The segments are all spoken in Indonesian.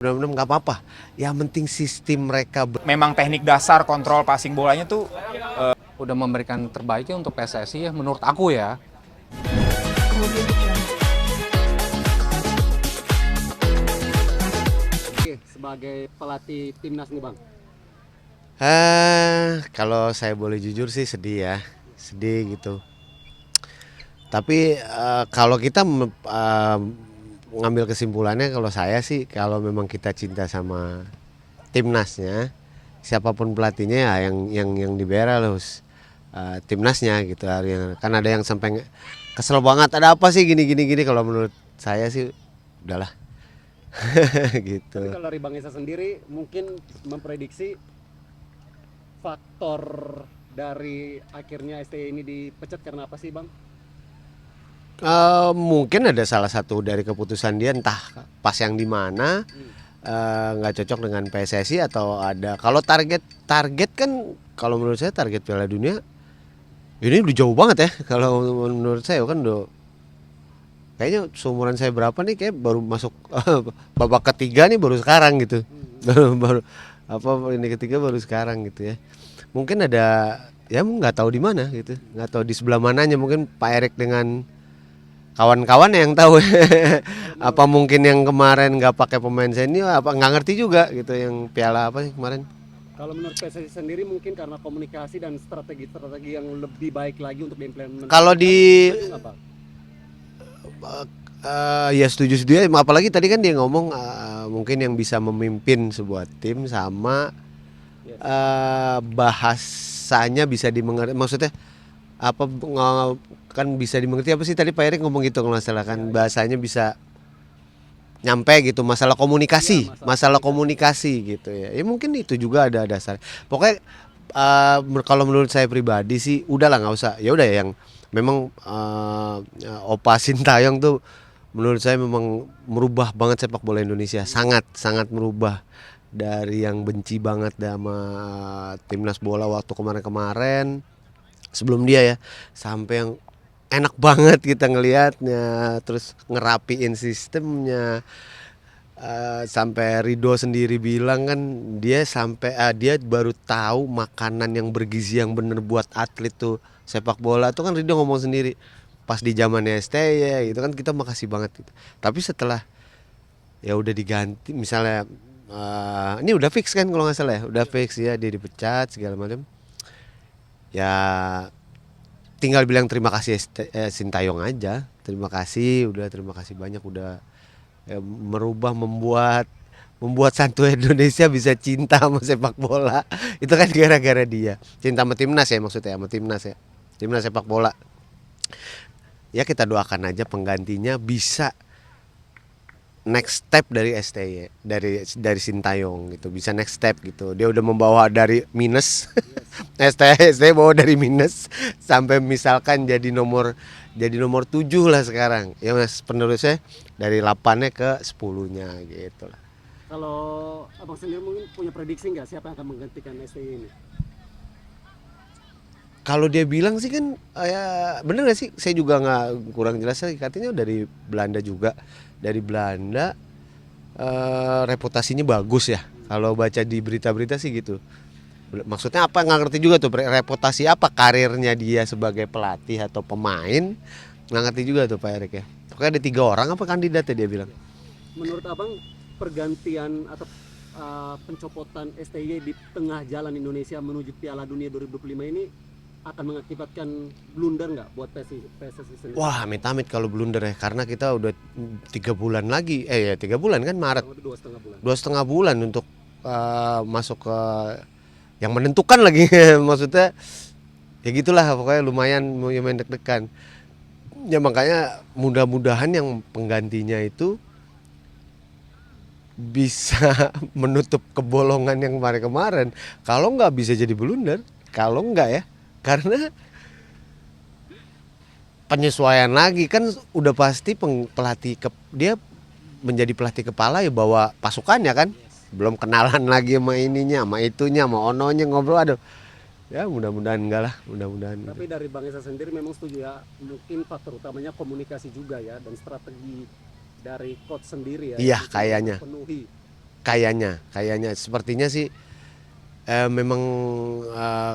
Benar-benar nggak apa-apa. Yang penting sistem mereka Memang teknik dasar kontrol passing bolanya tuh udah memberikan terbaiknya untuk PSSI ya menurut aku ya. Oke, sebagai pelatih timnas nih Bang. Kalau saya boleh jujur sih sedih ya, sedih gitu. Tapi kalau kita ngambil kesimpulannya, kalau saya sih kalau memang kita cinta sama timnasnya, siapapun pelatihnya ya yang dibela harus timnasnya gitu. Kan ada yang sampai kesel banget, ada apa sih gini gini gini. Kalau menurut saya sih udahlah gitu. Tapi kalau dari Bang Esa sendiri mungkin memprediksi faktor dari akhirnya STY ini dipecat karena apa sih Bang? Mungkin ada salah satu dari keputusan dia, entah pas yang di mana nggak cocok dengan PSSI atau ada. Kalau target kan, kalau menurut saya target Piala Dunia ini udah jauh banget ya. Kalau menurut saya kan udah kayaknya seumuran saya berapa nih, kayak baru masuk babak ketiga nih baru sekarang gitu. baru apa ini ketiga baru sekarang gitu ya. Mungkin ada ya, nggak tahu di mana gitu, nggak tahu di sebelah mananya. Mungkin Pak Erik dengan kawan-kawan yang tahu. Apa mungkin yang kemarin nggak pakai pemain senior, apa nggak ngerti juga gitu, yang piala apa sih kemarin. Kalau menurut PSSI sendiri mungkin karena komunikasi dan strategi-strategi yang lebih baik lagi untuk diimplementasikan. Kalau di apa? ya setuju ya, apalagi tadi kan dia ngomong mungkin yang bisa memimpin sebuah tim sama bahasanya bisa dimengerti, maksudnya apa kan bisa dimengerti, apa sih tadi Pak Erik ngomong gitu kalau nggak salah kan, bahasanya bisa nyampe gitu, masalah komunikasi, masalah komunikasi gitu ya. Ya mungkin itu juga ada dasar. Pokoknya kalau menurut saya pribadi sih udahlah, nggak usah. Ya udah yang memang Opa Sintayong tuh menurut saya memang merubah banget sepak bola Indonesia, sangat sangat merubah. Dari yang benci banget sama timnas bola waktu kemarin-kemarin sebelum dia ya, sampai yang enak banget kita ngelihatnya, terus ngerapiin sistemnya. Sampai Ridho sendiri bilang kan, dia sampai dia baru tahu makanan yang bergizi yang bener buat atlet tuh sepak bola tuh kan. Ridho ngomong sendiri pas di zamannya STY gitu kan, kita makasih banget gitu. Tapi setelah ya udah diganti misalnya, ini udah fix kan kalau nggak salah ya, udah fix ya, dia dipecat segala macam ya, tinggal bilang terima kasih Sintayong aja. Terima kasih, udah terima kasih banyak udah merubah, membuat satu Indonesia bisa cinta sama sepak bola. Itu kan gara-gara dia. Cinta sama timnas ya, maksudnya sama timnas ya. Timnas sepak bola. Ya kita doakan aja penggantinya bisa next step dari STY, dari Sintayong gitu, bisa next step gitu. Dia udah membawa dari minus, STY bawa dari minus sampai misalkan jadi nomor 7 lah sekarang. Ya mas, penerusnya dari 8-nya ke 10-nya gitu lah. Kalau Abang sendiri mungkin punya prediksi nggak siapa yang akan menggantikan STY ini? Kalau dia bilang sih kan ya bener gak sih? Saya juga nggak, kurang jelas sih, katanya dari Belanda juga. Dari Belanda, reputasinya bagus ya. Kalau baca di berita-berita sih gitu. Maksudnya apa, nggak ngerti juga tuh reputasi apa, karirnya dia sebagai pelatih atau pemain, nggak ngerti juga tuh Pak Erik ya. Pokoknya ada 3 orang apa kandidatnya dia bilang. Menurut Abang pergantian atau pencopotan STY di tengah jalan Indonesia menuju Piala Dunia 2025 ini akan mengakibatkan blunder nggak buat PSSI sendiri? Wah, amit-amit kalau blunder ya, karena kita udah 3 bulan lagi, ya 3 bulan kan, Maret. 2,5 bulan. 2,5 bulan untuk masuk ke yang menentukan lagi. Maksudnya ya gitulah, pokoknya lumayan deg-degan. Ya makanya mudah-mudahan yang penggantinya itu bisa menutup kebolongan yang kemarin-kemarin. Kalau nggak bisa jadi blunder, kalau nggak ya, karena penyesuaian lagi kan udah pasti pelatih dia menjadi pelatih kepala ya, bawa pasukannya kan, belum kenalan lagi sama ininya, sama itunya, sama ononya, ngobrol. Aduh ya, mudah-mudahan enggak lah, mudah-mudahan. Tapi dari Bang Esa sendiri memang setuju ya, mungkin faktor utamanya komunikasi juga ya, dan strategi dari coach sendiri ya. Iya, yang kayaknya. memenuhi kayaknya sepertinya sih memang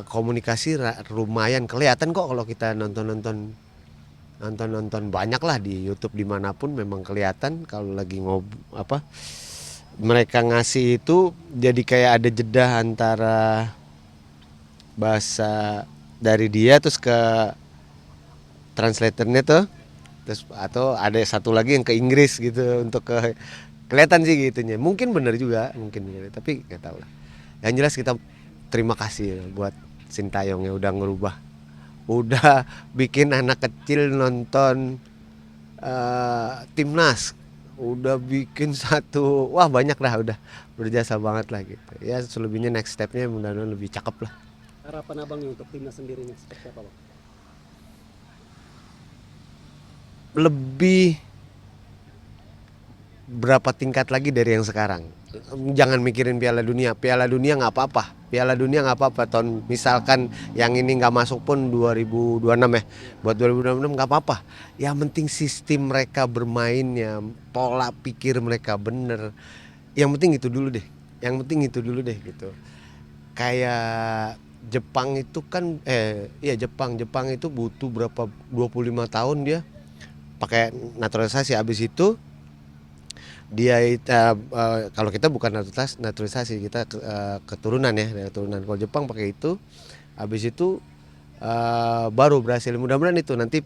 komunikasi lumayan kelihatan kok kalau kita nonton banyak lah di YouTube dimanapun memang kelihatan kalau lagi mereka ngasih itu jadi kayak ada jeda antara bahasa dari dia terus ke translatornya tuh terus atau ada satu lagi yang ke Inggris gitu untuk kelihatan sih gitunya mungkin bener juga mungkin gitu. Tapi nggak tahu lah yang jelas kita terima kasih buat Sintayong yang udah ngerubah udah bikin anak kecil nonton timnas udah bikin satu wah banyak dah udah berjasa banget lah gitu ya selebihnya next stepnya mudah-mudahan lebih cakep lah. Harapan abang nih untuk timnas sendiri nih seperti apa bang? Lebih berapa tingkat lagi dari yang sekarang. Jangan mikirin Piala Dunia nggak apa-apa tahun misalkan yang ini nggak masuk pun 2026 ya buat 2026 nggak apa-apa yang penting sistem mereka bermainnya pola pikir mereka bener yang penting itu dulu deh gitu kayak Jepang itu kan Jepang itu butuh berapa 25 tahun dia pakai naturalisasi habis itu dia kalau kita bukan naturalisasi kita keturunan ya dari keturunan kalau Jepang pakai itu habis itu baru berhasil mudah-mudahan itu nanti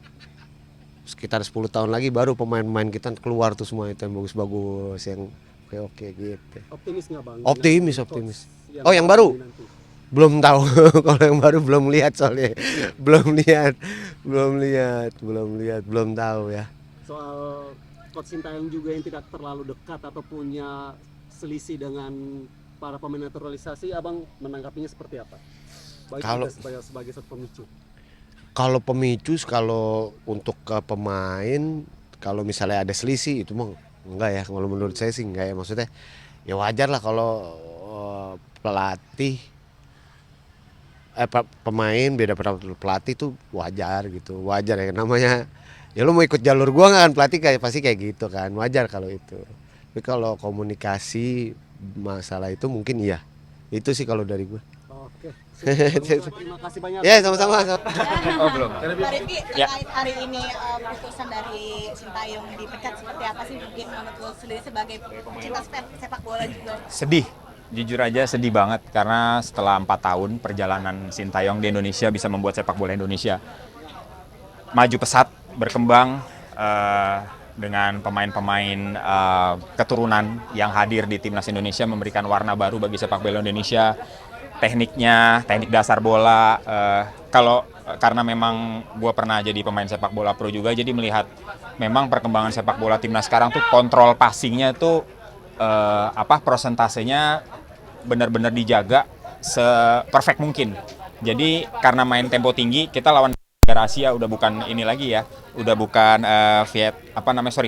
sekitar 10 tahun lagi baru pemain-pemain kita keluar tuh semua itu yang bagus-bagus yang oke gitu. Optimis nggak bang? Optimis. Oh yang baru? Belum tahu kalau yang baru belum lihat soalnya belum tahu ya. Soal Coach Sintayong juga yang tidak terlalu dekat atau punya selisih dengan para pemain naturalisasi, abang menanggapinya seperti apa? Baik sebagai satu pemicu. Kalau untuk ke pemain, kalau misalnya ada selisih itu mah enggak ya. Kalau menurut saya sih enggak ya. Maksudnya ya wajar lah kalau pelatih pemain beda pelatih tuh wajar gitu. Wajar ya namanya. Ya lu mau ikut jalur gua nggak kan pelatih pasti kayak gitu kan wajar kalau itu. Tapi kalau komunikasi masalah itu mungkin iya itu sih kalau dari gua. Oke. Terima kasih banyak. Ya sama-sama. Oh belum. Mbak Revi, Ya. terkait hari ini putusan dari Sintayong dipecat seperti apa sih mungkin menurut lo sendiri sebagai pecinta sepak bola juga? Sedih, jujur aja sedih banget karena setelah 4 tahun perjalanan Sintayong di Indonesia bisa membuat sepak bola Indonesia maju pesat, berkembang dengan pemain-pemain keturunan yang hadir di timnas Indonesia memberikan warna baru bagi sepak bola Indonesia. Teknik dasar bola. Karena memang gue pernah jadi pemain sepak bola pro juga, jadi melihat memang perkembangan sepak bola timnas sekarang tuh kontrol passingnya tuh prosentasenya benar-benar dijaga se-perfect mungkin. Jadi karena main tempo tinggi, kita lawan negara Asia udah bukan ini lagi ya, udah bukan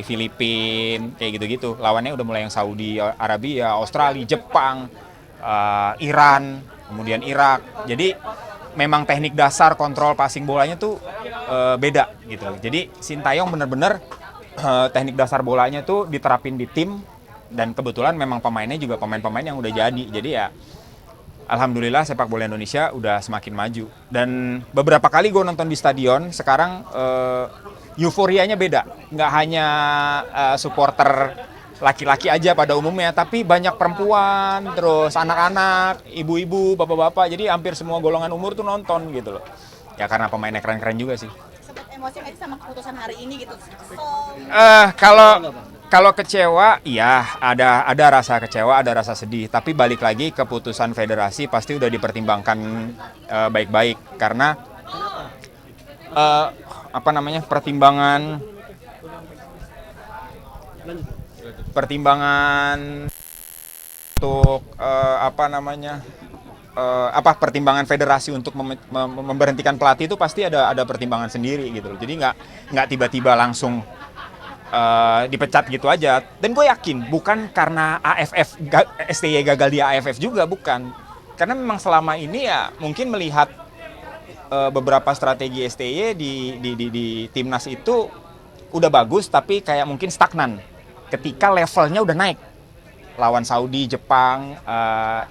Filipina kayak gitu-gitu. Lawannya udah mulai yang Saudi Arabia, Australia, Jepang, Iran, kemudian Irak. Jadi memang teknik dasar kontrol passing bolanya tuh beda gitu. Jadi Sintayong bener-bener teknik dasar bolanya tuh diterapin di tim dan kebetulan memang pemainnya juga pemain-pemain yang udah jadi. Jadi ya alhamdulillah sepak bola Indonesia udah semakin maju. Dan beberapa kali gue nonton di stadion sekarang euforianya beda. Nggak hanya supporter laki-laki aja pada umumnya, tapi banyak perempuan, terus anak-anak, ibu-ibu, bapak-bapak, jadi hampir semua golongan umur tuh nonton gitu loh. Ya karena pemainnya keren-keren juga sih. Sempat emosi nggak sih sama keputusan hari ini gitu? Kalau kecewa, iya ada rasa kecewa, ada rasa sedih. Tapi balik lagi keputusan federasi pasti udah dipertimbangkan baik-baik karena pertimbangan untuk pertimbangan federasi untuk memberhentikan pelatih itu pasti ada pertimbangan sendiri gitu loh. Jadi nggak tiba-tiba langsung dipecat gitu aja. Dan gue yakin bukan karena STY gagal di AFF juga, bukan. Karena memang selama ini ya mungkin melihat beberapa strategi STY di timnas itu udah bagus tapi kayak mungkin stagnan ketika levelnya udah naik. lawan Saudi, Jepang,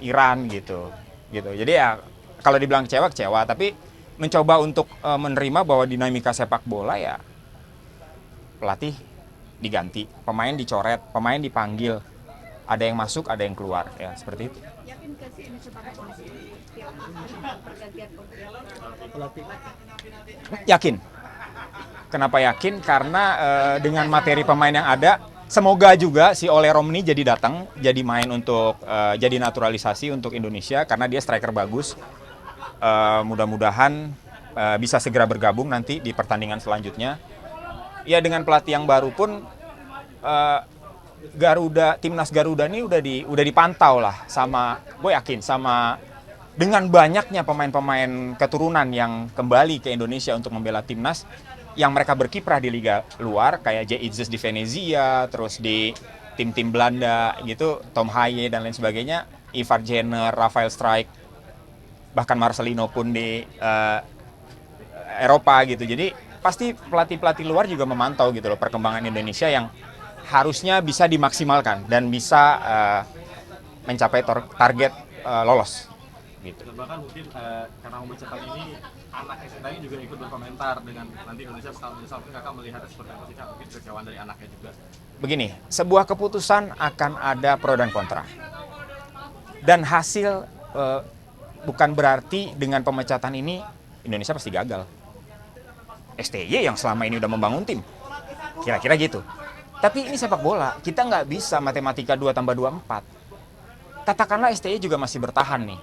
Iran gitu. Jadi ya kalau dibilang kecewa, tapi mencoba untuk menerima bahwa dinamika sepak bola ya pelatih diganti, pemain dicoret, pemain dipanggil, ada yang masuk, ada yang keluar, ya seperti itu. Yakin ke si Indonesia bakal kondisi pergantian Pelatih. Yakin. Kenapa yakin? Karena dengan materi pemain yang ada, semoga juga si Ole Romni jadi datang, jadi main untuk jadi naturalisasi untuk Indonesia karena dia striker bagus. Mudah-mudahan bisa segera bergabung nanti di pertandingan selanjutnya. Ya dengan pelatih yang baru pun timnas Garuda ini udah dipantau lah sama, gue yakin sama dengan banyaknya pemain-pemain keturunan yang kembali ke Indonesia untuk membela timnas, yang mereka berkiprah di liga luar kayak Jay Itzes di Venezia, terus di tim-tim Belanda gitu, Tom Haye dan lain sebagainya, Ivar Jenner, Rafael Strijk, bahkan Marcelino pun di Eropa gitu. Jadi pasti pelatih-pelatih luar juga memantau gitu loh perkembangan Indonesia yang harusnya bisa dimaksimalkan dan bisa mencapai target lolos gitu. Dan bahkan mungkin karena pemecatan ini anak Sintayong juga ikut berkomentar dengan nanti Indonesia bakal menyesal. Mungkin kakak melihat seperti apa sih kak? Mungkin kekecewaan dari anaknya juga. Begini, sebuah keputusan akan ada pro dan kontra. Dan hasil bukan berarti dengan pemecatan ini Indonesia pasti gagal. STY yang selama ini udah membangun tim, kira-kira gitu. Tapi ini sepak bola, kita nggak bisa matematika 2 tambah 2 4. Katakanlah STY juga masih bertahan nih.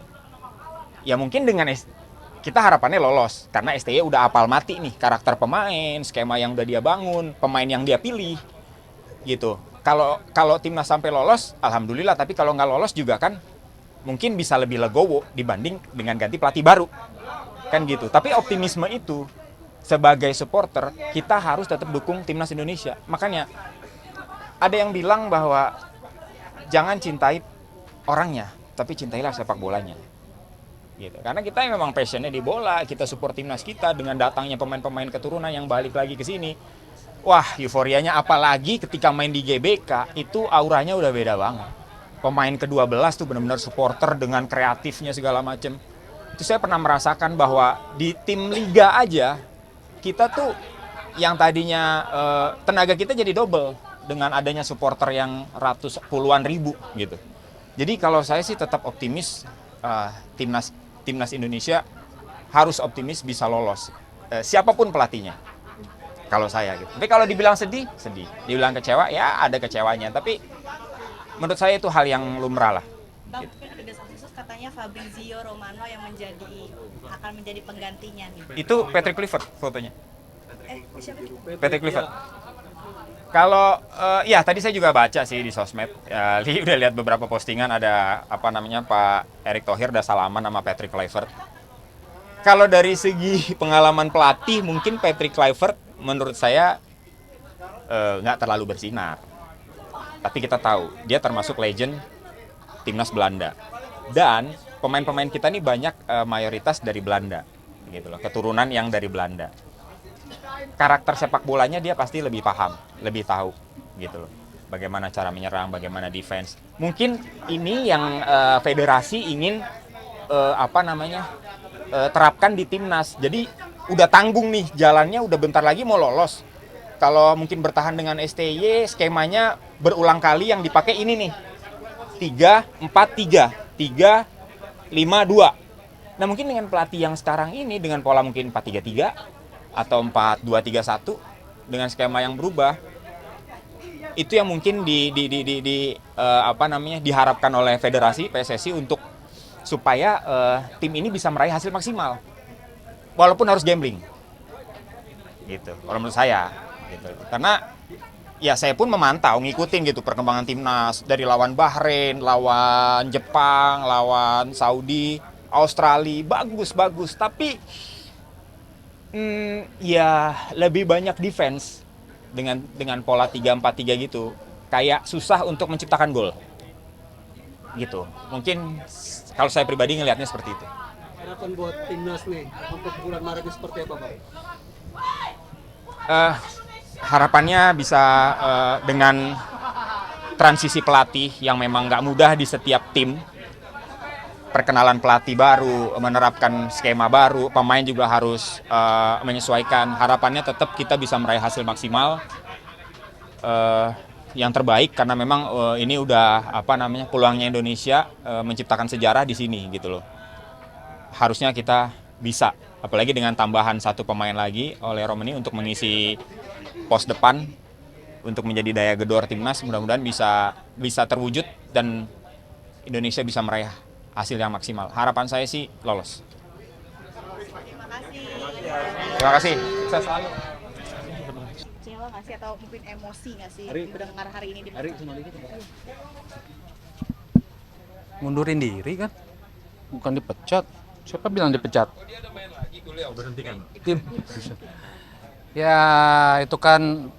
Ya mungkin dengan kita harapannya lolos, karena STY udah apal mati nih karakter pemain, skema yang udah dia bangun, pemain yang dia pilih, gitu. Kalau timnas sampai lolos, alhamdulillah. Tapi kalau nggak lolos juga kan mungkin bisa lebih legowo dibanding dengan ganti pelatih baru, kan gitu. Tapi optimisme itu sebagai supporter kita harus tetap dukung timnas Indonesia. Makanya ada yang bilang bahwa jangan cintai orangnya, tapi cintailah sepak bolanya. Gitu. Karena kita memang passionnya di bola, kita support timnas kita dengan datangnya pemain-pemain keturunan yang balik lagi ke sini. Wah, euforianya apalagi ketika main di GBK, itu auranya udah beda banget. Pemain ke-12 tuh benar-benar supporter dengan kreatifnya segala macem. Itu saya pernah merasakan bahwa di tim liga aja, kita tuh yang tadinya tenaga kita jadi double dengan adanya supporter yang puluhan ribu gitu. Jadi kalau saya sih tetap optimis timnas Indonesia harus optimis bisa lolos. Siapapun pelatihnya. Kalau saya gitu. Tapi kalau dibilang sedih. Dibilang kecewa, ya ada kecewanya. Tapi menurut saya itu hal yang lumrah lah. Bang, mungkin ada khusus katanya Fabrizio Romano yang akan menjadi penggantinya nih. Itu Patrick Kluivert fotonya. Siapa? Patrick Kluivert. Kalau ya tadi saya juga baca sih di sosmed, udah lihat beberapa postingan ada Pak Erick Thohir udah salaman sama Patrick Kluivert. Kalau dari segi pengalaman pelatih mungkin Patrick Kluivert menurut saya nggak terlalu bersinar. Tapi kita tahu dia termasuk legend timnas Belanda dan pemain-pemain kita nih banyak mayoritas dari Belanda, gitu loh, keturunan yang dari Belanda. Karakter sepak bolanya dia pasti lebih paham, lebih tahu gitu loh. Bagaimana cara menyerang, bagaimana defense. Mungkin ini yang federasi ingin terapkan di timnas. Jadi udah tanggung nih jalannya, udah bentar lagi mau lolos. Kalau mungkin bertahan dengan STY, skemanya berulang kali yang dipakai ini nih. 3-4-3, 3-5-2. Nah mungkin dengan pelatih yang sekarang ini dengan pola mungkin 4-3-3 atau 4-2-3-1 dengan skema yang berubah, itu yang mungkin diharapkan oleh federasi PSSI untuk supaya tim ini bisa meraih hasil maksimal walaupun harus gambling gitu kalau menurut saya gitu. Karena ya saya pun memantau ngikutin gitu perkembangan timnas dari lawan Bahrain, lawan Jepang, lawan Saudi, Australia, bagus tapi ya lebih banyak defense dengan pola 3-4-3 gitu. Kayak susah untuk menciptakan gol. Gitu. Mungkin kalau saya pribadi ngelihatnya seperti itu. Harapan buat timnas nih untuk bulan Maret ini seperti apa, Bang? Harapannya bisa dengan transisi pelatih yang memang nggak mudah di setiap tim. Perkenalan pelatih baru, menerapkan skema baru, pemain juga harus menyesuaikan. Harapannya tetap kita bisa meraih hasil maksimal yang terbaik karena memang ini udah peluangnya Indonesia menciptakan sejarah di sini gitu loh. Harusnya kita bisa, apalagi dengan tambahan satu pemain lagi oleh Romani untuk mengisi pos depan untuk menjadi daya gedor timnas. Mudah-mudahan bisa terwujud dan Indonesia bisa meraih hasil yang maksimal. Harapan saya sih lolos. Terima kasih. Terima kasih. Saya selalu. Kecewa nggak sih atau mungkin emosi nggak sih mendengar hari ini di Mundurin diri kan, bukan dipecat. Siapa bilang dipecat? Berhentikan. Ya itu kan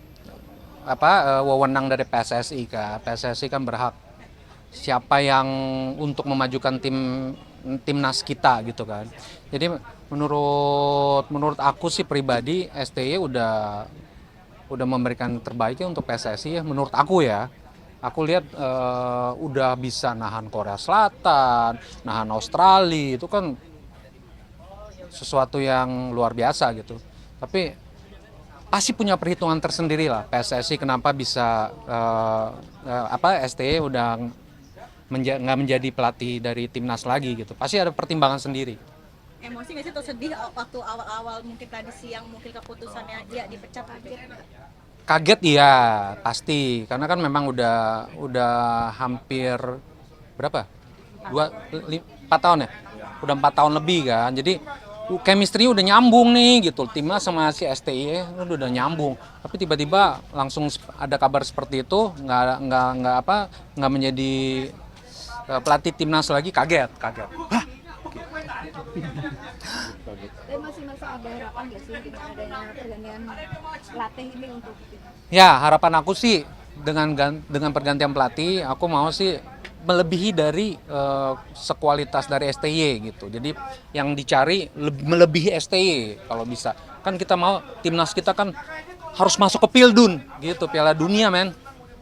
wewenang dari PSSI kan. PSSI kan berhak siapa yang untuk memajukan timnas kita gitu kan. Jadi menurut aku sih pribadi STY udah memberikan terbaiknya untuk PSSI ya, menurut aku ya. Aku lihat udah bisa nahan Korea Selatan, nahan Australia, itu kan sesuatu yang luar biasa gitu. Tapi pasti punya perhitungan tersendiri lah PSSI kenapa bisa STY udah nggak menjadi pelatih dari timnas lagi gitu. Pasti ada pertimbangan sendiri. emosi nggak sih atau sedih waktu awal-awal mungkin tadi siang mungkin keputusannya dia dipecat kaget nggak? Kaget ya pasti karena kan memang udah hampir berapa 4 tahun ya, udah 4 tahun lebih kan. Jadi chemistry udah nyambung nih gitu, timnas sama si STY udah nyambung. Tapi tiba-tiba langsung ada kabar seperti itu, nggak menjadi pelatih timnas lagi, kaget. Hah? Tapi masih ada harapan nggak sih dengan adanya pergantian pelatih ini untuk Ya harapan aku sih dengan pergantian pelatih, aku mau sih melebihi dari sekualitas dari STY gitu. Jadi yang dicari melebihi STY kalau bisa. Kan kita mau timnas kita kan harus masuk ke Pildun gitu, Piala Dunia men.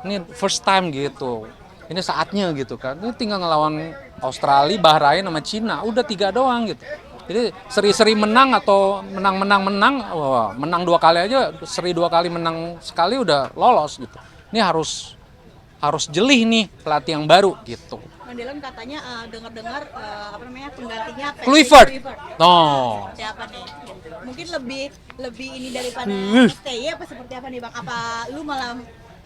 Ini first time gitu. Ini saatnya gitu kan. Ini tinggal ngelawan Australia, Bahrain sama Cina, udah 3 doang gitu. Jadi seri-seri menang atau menang, menang 2 kali aja, seri 2 kali menang sekali udah lolos gitu. Ini harus jeli nih pelatih yang baru gitu. Mendelam katanya dengar-dengar penggantinya Kluivert. No. No. Seperti apa nih? Mungkin lebih ini daripada STY apa seperti apa nih Bang? Apa lu malah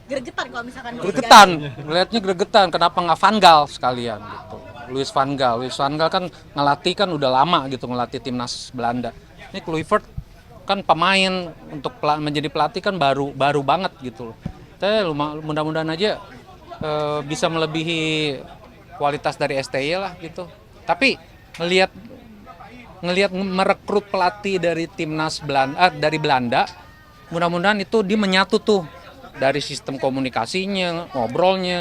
gregetan kalau misalkan Gregetan, melihatnya gregetan. Kenapa nggak Van Gaal sekalian gitu? Louis van Gaal kan ngelatih kan udah lama gitu, ngelatih timnas Belanda. Ini Kluivert kan pemain untuk menjadi pelatih kan baru banget gitu. Tapi mudah-mudahan aja bisa melebihi kualitas dari STY lah gitu. Tapi ngelihat merekrut pelatih dari timnas dari Belanda, mudah-mudahan itu dia menyatu tuh dari sistem komunikasinya, ngobrolnya.